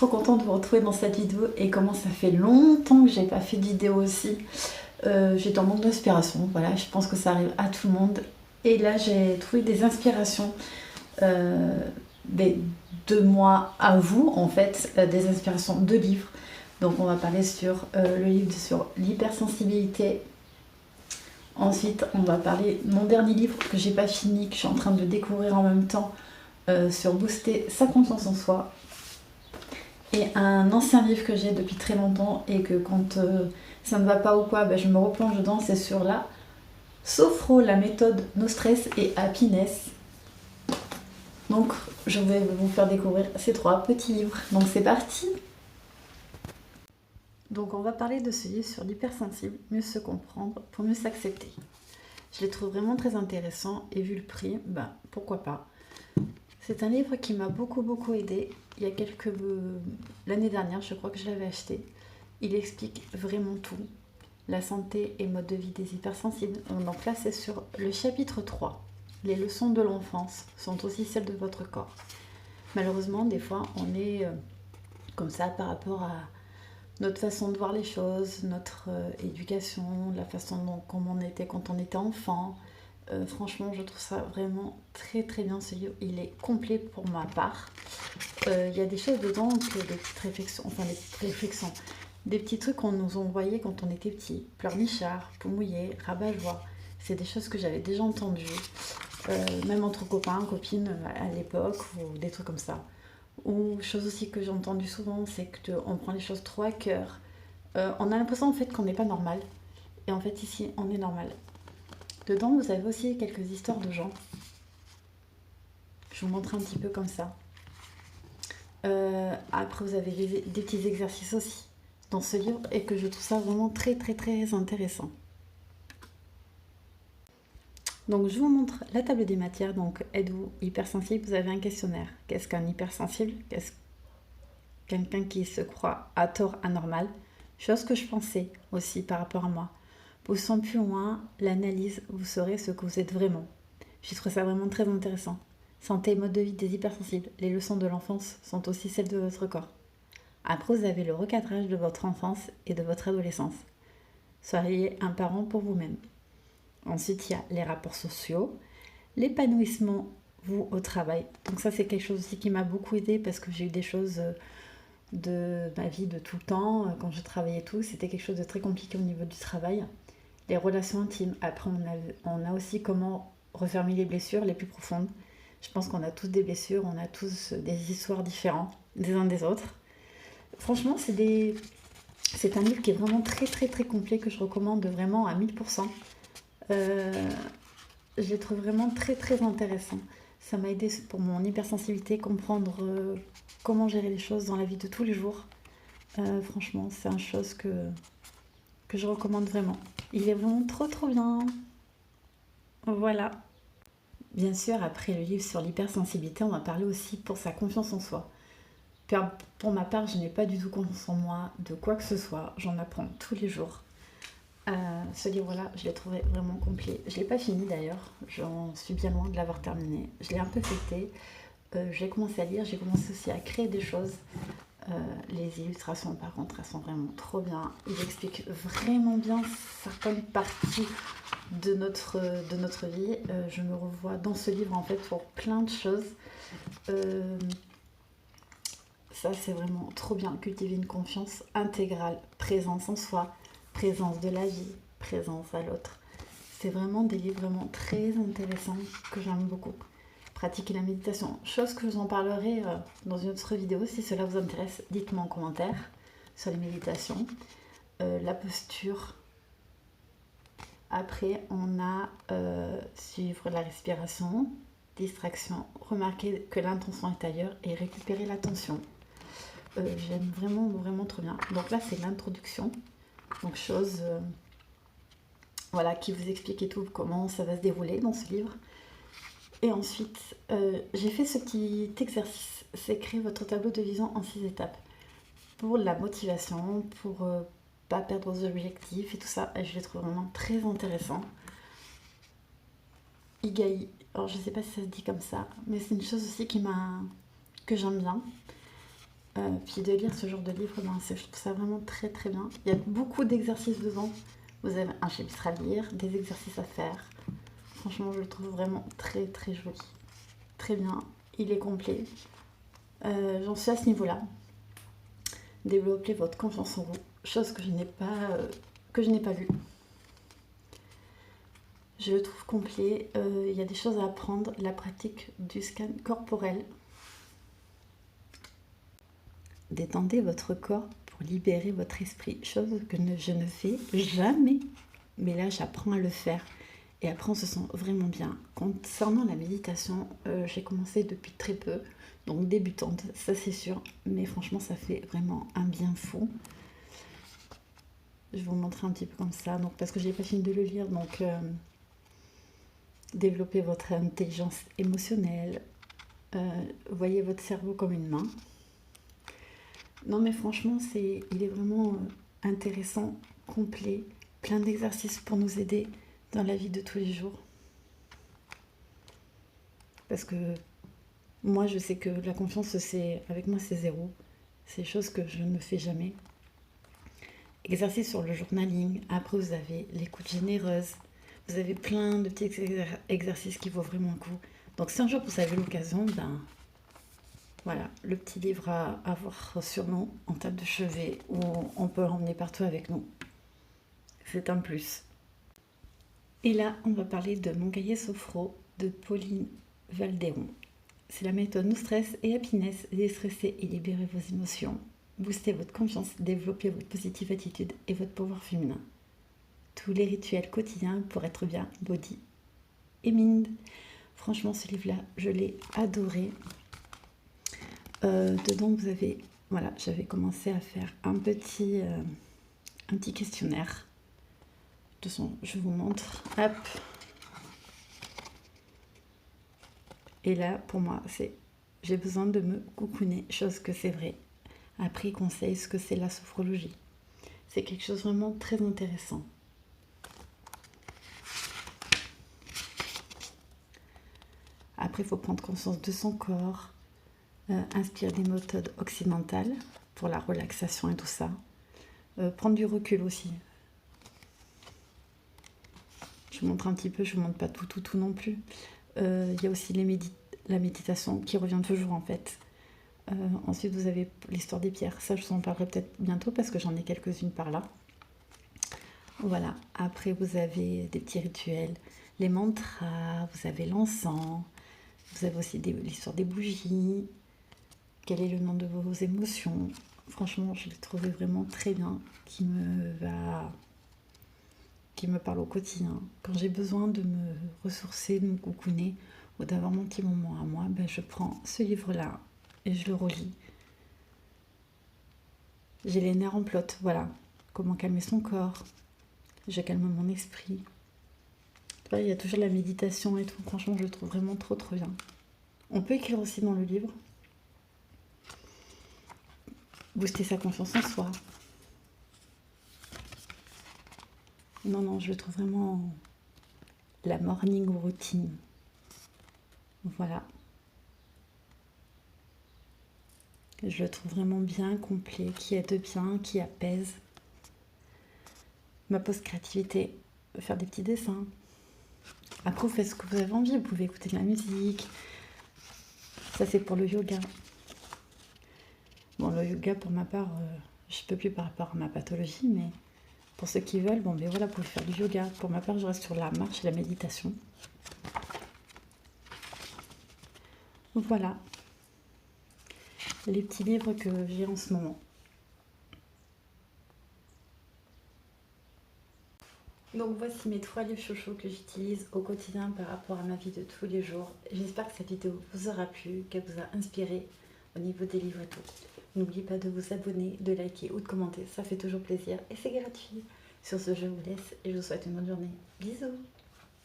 trop contente de vous retrouver dans cette vidéo et comment ça fait longtemps que j'ai pas fait de vidéo aussi. J'étais en manque d'inspiration, voilà, je pense que ça arrive à tout le monde. Et là j'ai trouvé des inspirations de moi à vous en fait, des inspirations de livres. Donc on va parler sur le livre sur l'hypersensibilité. Ensuite on va parler de mon dernier livre que j'ai pas fini, que je suis en train de découvrir en même temps, sur booster sa confiance en soi. Et un ancien livre que j'ai depuis très longtemps et que quand ça ne va pas ou quoi, je me replonge dedans, c'est sur la Sophro, la méthode No Stress et Happiness. Donc je vais vous faire découvrir ces trois petits livres. Donc c'est parti. Donc on va parler de ce livre sur l'hypersensible, mieux se comprendre pour mieux s'accepter. Je les trouve vraiment très intéressant et vu le prix, pourquoi pas. C'est un livre qui m'a beaucoup aidé. Il y a l'année dernière, je crois que je l'avais acheté. Il explique vraiment tout. La santé et mode de vie des hypersensibles. Donc là, c'est sur le chapitre 3. Les leçons de l'enfance sont aussi celles de votre corps. Malheureusement, des fois, on est comme ça par rapport à notre façon de voir les choses, notre éducation, la façon dont on était quand on était enfant. Franchement, je trouve ça vraiment très bien ce livre. Il est complet pour ma part. Il y a des choses dedans, des petites réflexions, des petits trucs qu'on nous envoyait quand on était petit. Pleurnichard, peau mouillée, rabat-joie. C'est des choses que j'avais déjà entendues, même entre copains, copines à l'époque, ou des trucs comme ça. Ou chose aussi que j'ai entendu souvent, c'est qu'on prend les choses trop à cœur. On a l'impression en fait qu'on n'est pas normal. Et en fait ici, on est normal. Dedans, vous avez aussi quelques histoires de gens. Je vous montre un petit peu comme ça. Après, vous avez des petits exercices aussi dans ce livre et que je trouve ça vraiment très intéressant. Donc, je vous montre la table des matières. Donc, êtes-vous hypersensible? Vous avez un questionnaire. Qu'est-ce qu'un hypersensible? Qu'est-ce quelqu'un qui se croit à tort anormal? Chose que je pensais aussi par rapport à moi. Poussant plus loin l'analyse, vous saurez ce que vous êtes vraiment. Je trouve ça vraiment très intéressant. Santé et mode de vie des hypersensibles. Les leçons de l'enfance sont aussi celles de votre corps. Après, vous avez le recadrage de votre enfance et de votre adolescence. Soyez un parent pour vous-même. Ensuite, il y a les rapports sociaux, l'épanouissement, vous, au travail. Donc ça, c'est quelque chose aussi qui m'a beaucoup aidée parce que j'ai eu des choses de ma vie de tout le temps. Quand je travaillais tout, c'était quelque chose de très compliqué au niveau du travail. Les relations intimes. Après, on a aussi comment refermer les blessures les plus profondes. Je pense qu'on a tous des blessures, on a tous des histoires différentes des uns des autres. Franchement, c'est un livre qui est vraiment très complet, que je recommande vraiment à 1000%. Je le trouve vraiment très intéressant. Ça m'a aidé pour mon hypersensibilité, comprendre comment gérer les choses dans la vie de tous les jours. Franchement, c'est une chose que je recommande vraiment. Il est vraiment trop bien. Voilà. Bien sûr, après le livre sur l'hypersensibilité, on va parler aussi pour sa confiance en soi. Pour ma part, je n'ai pas du tout confiance en moi de quoi que ce soit. J'en apprends tous les jours. Ce livre-là, je l'ai trouvé vraiment complet. Je ne l'ai pas fini d'ailleurs. J'en suis bien loin de l'avoir terminé. Je l'ai un peu fêté. J'ai commencé à lire. J'ai commencé aussi à créer des choses. Les illustrations, par contre, elles sont vraiment trop bien. Il explique vraiment bien certaines parties de notre vie. Je me revois dans ce livre en fait pour plein de choses. Ça, c'est vraiment trop bien. Cultiver une confiance intégrale, présence en soi, présence de la vie, présence à l'autre. C'est vraiment des livres vraiment très intéressants que j'aime beaucoup. Pratiquer la méditation, chose que je vous en parlerai dans une autre vidéo. Si cela vous intéresse, dites-moi en commentaire sur les méditations. La posture. Après, on a suivre la respiration, distraction, remarquer que l'intention est ailleurs et récupérer l'attention. J'aime vraiment trop bien. Donc là, c'est l'introduction. Donc chose qui vous explique et tout comment ça va se dérouler dans ce livre. Et ensuite, j'ai fait ce petit exercice. C'est créer votre tableau de vision en 6 étapes. Pour la motivation, pour pas perdre vos objectifs et tout ça. Et je les trouve vraiment très intéressant. Igai. Alors je sais pas si ça se dit comme ça, mais c'est une chose aussi que j'aime bien. Puis de lire ce genre de livre, ben, je trouve ça vraiment très très bien. Il y a beaucoup d'exercices dedans. Vous avez un chapitre à lire, des exercices à faire. Franchement, je le trouve vraiment très très joli. Très bien, il est complet. J'en suis à ce niveau-là. Développer votre confiance en vous, chose que je n'ai pas vue. Je le trouve complet. Il y a des choses à apprendre. La pratique du scan corporel. Détendez votre corps pour libérer votre esprit, chose que je ne fais jamais. Mais là, j'apprends à le faire. Et après, on se sent vraiment bien. Concernant la méditation, j'ai commencé depuis très peu. Donc débutante, ça c'est sûr. Mais franchement, ça fait vraiment un bien fou. Je vais vous montrer un petit peu comme ça. Donc, parce que je n'ai pas fini de le lire. Donc, développer votre intelligence émotionnelle. Voyez votre cerveau comme une main. Non mais franchement, il est vraiment intéressant, complet, plein d'exercices pour nous aider dans la vie de tous les jours. Parce que moi, je sais que la confiance, avec moi, c'est zéro. C'est des choses que je ne fais jamais. Exercice sur le journaling. Après, vous avez l'écoute généreuse. Vous avez plein de petits exercices qui vaut vraiment le coup. Donc si un jour vous avez l'occasion, ben voilà, le petit livre à avoir sur nous en table de chevet où on peut l'emmener partout avec nous. C'est un plus. Et là, on va parler de Mon cahier sophro de Pauline Valderon. C'est la méthode No Stress et Happiness. Déstresser et libérer vos émotions. Booster votre confiance, développer votre positive attitude et votre pouvoir féminin. Tous les rituels quotidiens pour être bien, body et mind. Franchement, ce livre-là, je l'ai adoré. Dedans, vous avez... Voilà, j'avais commencé à faire un petit questionnaire. De toute façon, je vous montre. Hop. Et là, pour moi, j'ai besoin de me coucouner, chose que c'est vrai. Après, il conseille ce que c'est la sophrologie. C'est quelque chose vraiment très intéressant. Après, il faut prendre conscience de son corps, inspirer des méthodes occidentales pour la relaxation et tout ça. Prendre du recul aussi. Je vous montre un petit peu, je ne vous montre pas tout non plus. Il y a aussi la méditation qui revient toujours en fait. Ensuite, vous avez l'histoire des pierres. Ça, je vous en parlerai peut-être bientôt parce que j'en ai quelques-unes par là. Voilà. Après, vous avez des petits rituels, les mantras, vous avez l'encens, vous avez aussi l'histoire des bougies. Quel est le nom de vos émotions? Franchement, je l'ai trouvé vraiment très bien, qui me parle au quotidien. Quand j'ai besoin de me ressourcer, de me coucouner ou d'avoir mon petit moment à moi, ben je prends ce livre-là et je le relis. J'ai les nerfs en plot, voilà. Comment calmer son corps. Je calme mon esprit. Il y a toujours la méditation et tout. Franchement, je le trouve vraiment trop bien. On peut écrire aussi dans le livre. Booster sa confiance en soi. Non, je le trouve vraiment la morning routine. Voilà. Je le trouve vraiment bien, complet, qui aide bien, qui apaise. Ma pause créativité, faire des petits dessins. Après, vous faites ce que vous avez envie, vous pouvez écouter de la musique. Ça, c'est pour le yoga. Bon, le yoga, pour ma part, je ne peux plus par rapport à ma pathologie, mais pour ceux qui veulent, bon, mais voilà, vous pouvez faire du yoga. Pour ma part, je reste sur la marche et la méditation. Voilà les petits livres que j'ai en ce moment. Donc voici mes 3 livres chouchous que j'utilise au quotidien par rapport à ma vie de tous les jours. J'espère que cette vidéo vous aura plu, qu'elle vous a inspiré au niveau des livres et tout. N'oubliez pas de vous abonner, de liker ou de commenter, ça fait toujours plaisir et c'est gratuit. Sur ce, je vous laisse et je vous souhaite une bonne journée. Bisous!